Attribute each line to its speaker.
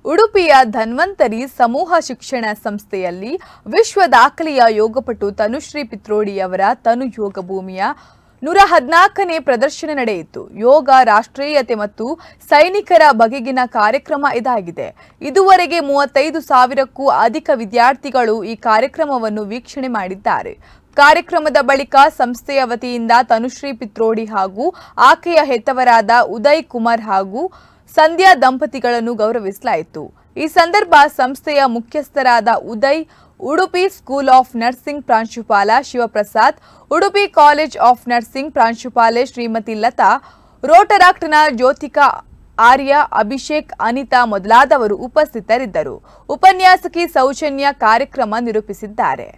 Speaker 1: ಉಡುಪಿಯ ಧನ್ವಂತರಿ ಸಮೂಹ ಶಿಕ್ಷಣ ಸಂಸ್ಥೆಯಲ್ಲಿ ವಿಶ್ವ ದಾಖಲೆಯ ಯೋಗಪಟು ತನುಶ್ರೀ ಪಿತ್ರೋಡಿಯವರ ತನು ಯೋಗ ಭೂಮಿಯ 114ನೇ ಪ್ರದರ್ಶನ ನಡೆಯಿತು. ಯೋಗ ರಾಷ್ಟ್ರೀಯತೆ ಮತ್ತು ಸೈನಿಕರ ಬಗೆಗಿನ ಕಾರ್ಯಕ್ರಮ ಇದಾಗಿದೆ. ಇದುವರೆಗೆ 35,000ಕ್ಕೂ ಅಧಿಕ ವಿದ್ಯಾರ್ಥಿಗಳು ಈ ಕಾರ್ಯಕ್ರಮವನ್ನು ವೀಕ್ಷಣೆ ಮಾಡಿದ್ದಾರೆ. ಕಾರ್ಯಕ್ರಮದ ಬಳಿಕ ಸಂಸ್ಥೆಯ ವತಿಯಿಂದ ತನುಶ್ರೀ ಪಿತ್ರೋಡಿ ಹಾಗೂ ಆಕೆಯ ಹೆತ್ತವರಾದ ಉದಯ್ ಕುಮಾರ್ ಹಾಗೂ ಸಂಧ್ಯಾ ದಂಪತಿಗಳನ್ನು ಗೌರವಿಸಲಾಯಿತು. ಈ ಸಂದರ್ಭ ಸಂಸ್ಥೆಯ ಮುಖ್ಯಸ್ಥರಾದ Uday, Udupi school of nursing ಪ್ರಾಂಶುಪಾಲ Shivaprasad, Udupi college of nursing ಪ್ರಾಂಶುಪಾಲೆ ಶ್ರೀಮತಿ ಲತಾ, ರೋಟರಾಕ್ಟ್ನ ಜ್ಯೋತಿಕಾ ಆರ್ಯ, ಅಭಿಷೇಕ್, ಅನಿತಾ ಮೊದಲಾದವರು ಉಪಸ್ಥಿತರಿದ್ದರು. ಉಪನ್ಯಾಸಕಿ ಸೌಜನ್ಯ ಕಾರ್ಯಕ್ರಮ ನಿರೂಪಿಸಿದ್ದಾರೆ.